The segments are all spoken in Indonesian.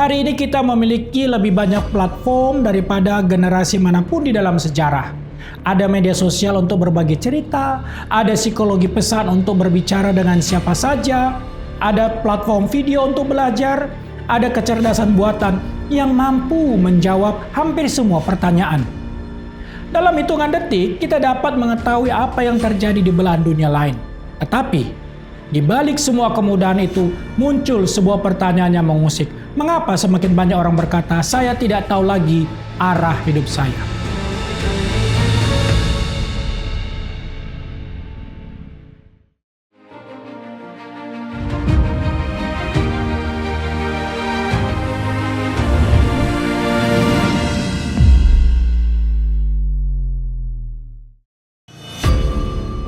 Hari ini kita memiliki lebih banyak platform daripada generasi manapun di dalam sejarah. Ada media sosial untuk berbagi cerita, ada psikologi pesan untuk berbicara dengan siapa saja, ada platform video untuk belajar, ada kecerdasan buatan yang mampu menjawab hampir semua pertanyaan. Dalam hitungan detik, kita dapat mengetahui apa yang terjadi di belahan dunia lain. Tetapi, di balik semua kemudahan itu, muncul sebuah pertanyaan yang mengusik. Mengapa semakin banyak orang berkata, saya tidak tahu lagi arah hidup saya?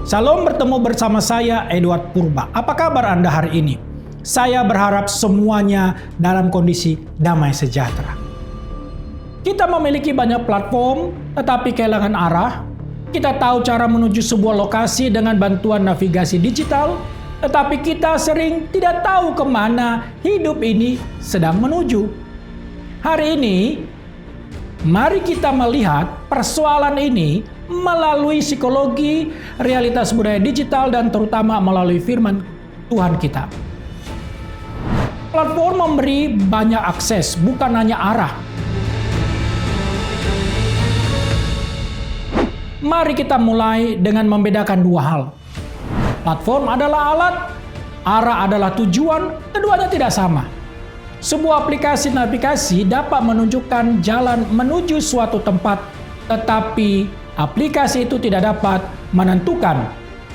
Salam, bertemu bersama saya Edward Purba. Apa kabar Anda hari ini? Saya berharap semuanya dalam kondisi damai sejahtera. Kita memiliki banyak platform, tetapi kehilangan arah. Kita tahu cara menuju sebuah lokasi dengan bantuan navigasi digital, tetapi kita sering tidak tahu kemana hidup ini sedang menuju. Hari ini, mari kita melihat persoalan ini melalui psikologi, realitas budaya digital, dan terutama melalui firman Tuhan kita. Platform memberi banyak akses, bukan hanya arah. Mari kita mulai dengan membedakan dua hal. Platform adalah alat, arah adalah tujuan, keduanya tidak sama. Sebuah aplikasi navigasi dapat menunjukkan jalan menuju suatu tempat, tetapi aplikasi itu tidak dapat menentukan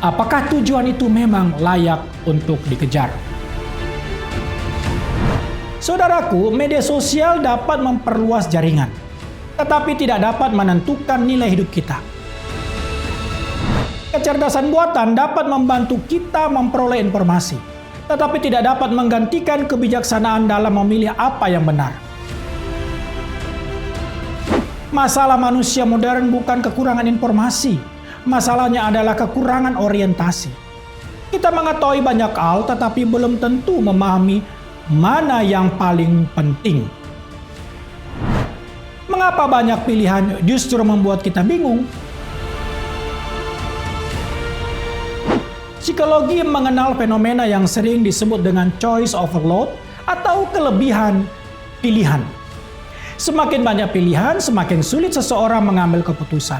apakah tujuan itu memang layak untuk dikejar. Saudaraku, media sosial dapat memperluas jaringan, tetapi tidak dapat menentukan nilai hidup kita. Kecerdasan buatan dapat membantu kita memperoleh informasi, tetapi tidak dapat menggantikan kebijaksanaan dalam memilih apa yang benar. Masalah manusia modern bukan kekurangan informasi. Masalahnya adalah kekurangan orientasi. Kita mengetahui banyak hal tetapi belum tentu memahami mana yang paling penting. Mengapa banyak pilihan justru membuat kita bingung? Psikologi mengenal fenomena yang sering disebut dengan choice overload atau kelebihan pilihan. Semakin banyak pilihan, semakin sulit seseorang mengambil keputusan.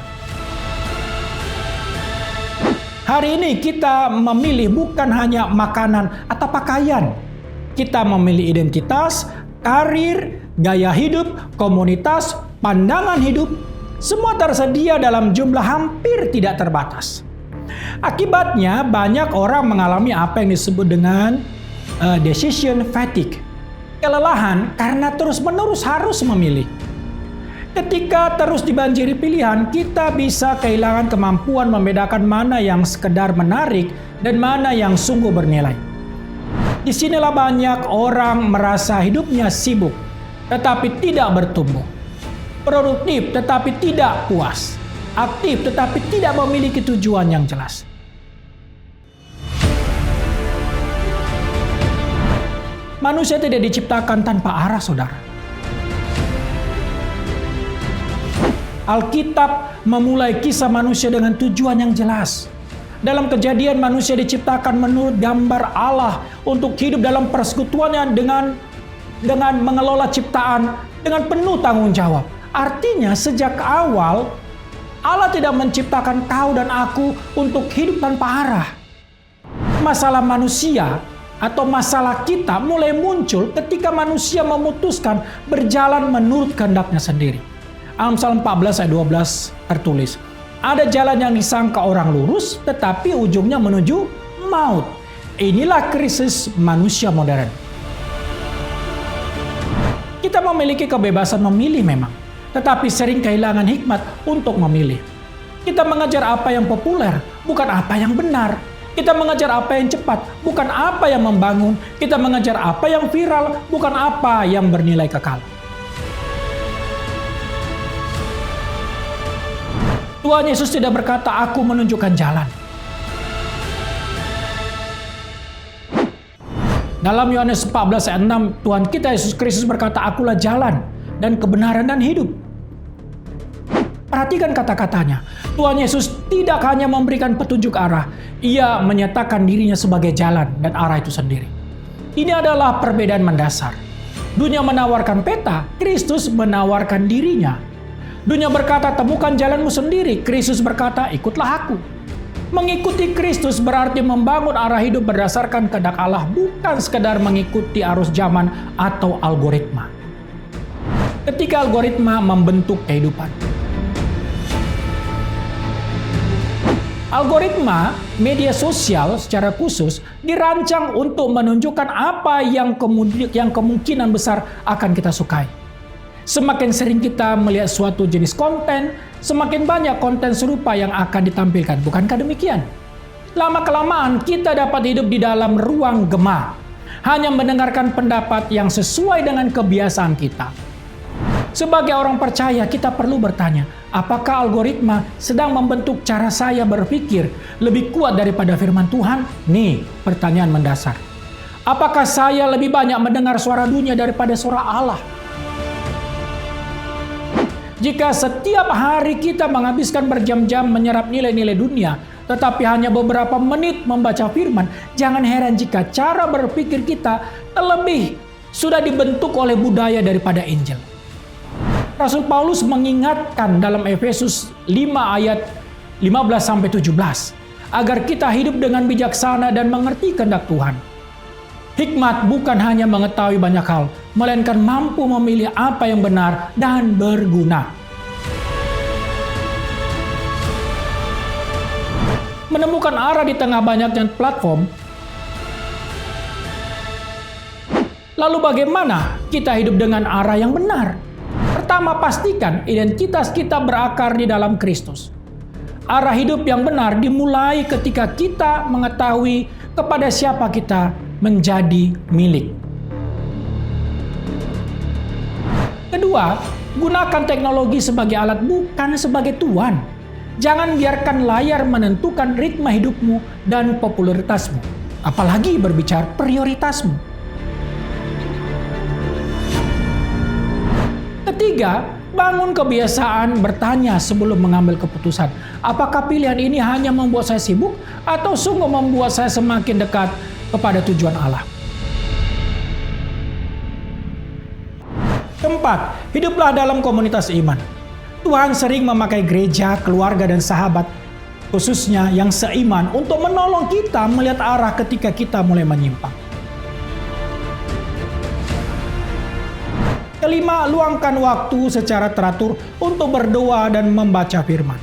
Hari ini kita memilih bukan hanya makanan atau pakaian. Kita memilih identitas, karir, gaya hidup, komunitas, pandangan hidup. Semua tersedia dalam jumlah hampir tidak terbatas. Akibatnya banyak orang mengalami apa yang disebut dengan decision fatigue. Kelelahan karena terus-menerus harus memilih. Ketika terus dibanjiri pilihan, kita bisa kehilangan kemampuan membedakan mana yang sekedar menarik dan mana yang sungguh bernilai. Disinilah banyak orang merasa hidupnya sibuk, tetapi tidak bertumbuh. Produktif tetapi tidak puas. Aktif tetapi tidak memiliki tujuan yang jelas. Manusia tidak diciptakan tanpa arah, saudara. Alkitab memulai kisah manusia dengan tujuan yang jelas. Dalam Kejadian, manusia diciptakan menurut gambar Allah untuk hidup dalam persekutuannya dengan mengelola ciptaan dengan penuh tanggung jawab. Artinya, sejak awal Allah tidak menciptakan kau dan aku untuk hidup tanpa arah. Masalah manusia atau masalah kita mulai muncul ketika manusia memutuskan berjalan menurut kehendaknya sendiri. Amsal 14 ayat 12 tertulis, ada jalan yang disangka orang lurus, tetapi ujungnya menuju maut. Inilah krisis manusia modern. Kita memiliki kebebasan memilih memang, tetapi sering kehilangan hikmat untuk memilih. Kita mengejar apa yang populer, bukan apa yang benar. Kita mengejar apa yang cepat, bukan apa yang membangun. Kita mengejar apa yang viral, bukan apa yang bernilai kekal. Tuhan Yesus tidak berkata, "Aku menunjukkan jalan." Dalam Yohanes 14 ayat 6, Tuhan kita Yesus Kristus berkata, "Akulah jalan dan kebenaran dan hidup." Perhatikan kata-katanya. Tuhan Yesus tidak hanya memberikan petunjuk arah, Ia menyatakan dirinya sebagai jalan dan arah itu sendiri. Ini adalah perbedaan mendasar. Dunia menawarkan peta, Kristus menawarkan dirinya. Dunia berkata, "Temukan jalanmu sendiri." Kristus berkata, "Ikutlah aku." Mengikuti Kristus berarti membangun arah hidup berdasarkan kehendak Allah, bukan sekedar mengikuti arus zaman atau algoritma. Ketika algoritma membentuk kehidupan. Algoritma media sosial secara khusus dirancang untuk menunjukkan apa yang kemungkinan besar akan kita sukai. Semakin sering kita melihat suatu jenis konten, semakin banyak konten serupa yang akan ditampilkan. Bukankah demikian? Lama-kelamaan kita dapat hidup di dalam ruang gema, hanya mendengarkan pendapat yang sesuai dengan kebiasaan kita. Sebagai orang percaya, kita perlu bertanya, apakah algoritma sedang membentuk cara saya berpikir lebih kuat daripada firman Tuhan? Nih, pertanyaan mendasar. Apakah saya lebih banyak mendengar suara dunia daripada suara Allah? Jika setiap hari kita menghabiskan berjam-jam menyerap nilai-nilai dunia, tetapi hanya beberapa menit membaca firman, jangan heran jika cara berpikir kita terlebih sudah dibentuk oleh budaya daripada Injil. Rasul Paulus mengingatkan dalam Efesus 5 ayat 15-17 agar kita hidup dengan bijaksana dan mengerti kehendak Tuhan. Hikmat bukan hanya mengetahui banyak hal, melainkan mampu memilih apa yang benar dan berguna. Menemukan arah di tengah banyaknya platform. Lalu bagaimana kita hidup dengan arah yang benar? Pertama, pastikan identitas kita berakar di dalam Kristus. Arah hidup yang benar dimulai ketika kita mengetahui kepada siapa kita menjadi milik. Kedua, gunakan teknologi sebagai alat bukan sebagai tuan. Jangan biarkan layar menentukan ritme hidupmu dan popularitasmu, apalagi berbicara prioritasmu. Ketiga, bangun kebiasaan bertanya sebelum mengambil keputusan. Apakah pilihan ini hanya membuat saya sibuk atau sungguh membuat saya semakin dekat kepada tujuan Allah? Keempat, hiduplah dalam komunitas iman. Tuhan sering memakai gereja, keluarga, dan sahabat, khususnya yang seiman, untuk menolong kita melihat arah ketika kita mulai menyimpang. Kelima, luangkan waktu secara teratur untuk berdoa dan membaca firman.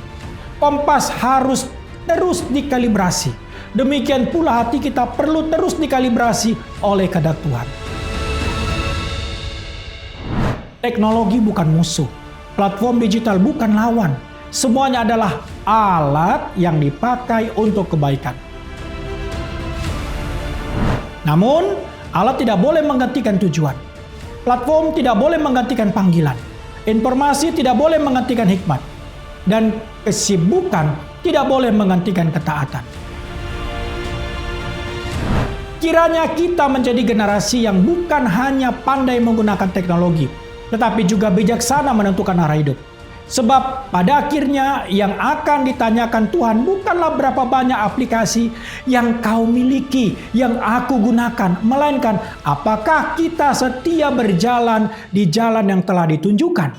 Kompas harus terus dikalibrasi. Demikian pula hati kita perlu terus dikalibrasi oleh kehendak Tuhan. Teknologi bukan musuh. Platform digital bukan lawan. Semuanya adalah alat yang dipakai untuk kebaikan. Namun, alat tidak boleh menggantikan tujuan. Platform tidak boleh menggantikan panggilan. Informasi tidak boleh menggantikan hikmat. Dan kesibukan tidak boleh menggantikan ketaatan. Kiranya kita menjadi generasi yang bukan hanya pandai menggunakan teknologi, tetapi juga bijaksana menentukan arah hidup. Sebab pada akhirnya yang akan ditanyakan Tuhan bukanlah berapa banyak aplikasi yang kau miliki, yang aku gunakan, melainkan apakah kita setia berjalan di jalan yang telah ditunjukkan.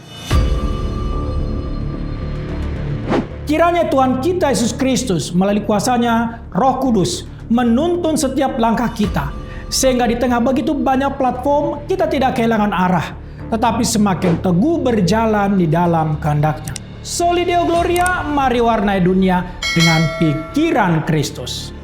Kiranya Tuhan kita Yesus Kristus melalui kuasa-Nya Roh Kudus menuntun setiap langkah kita, sehingga di tengah begitu banyak platform kita tidak kehilangan arah, tetapi semakin teguh berjalan di dalam kehendak-Nya. Soli Deo Gloria, mari warnai dunia dengan pikiran Kristus.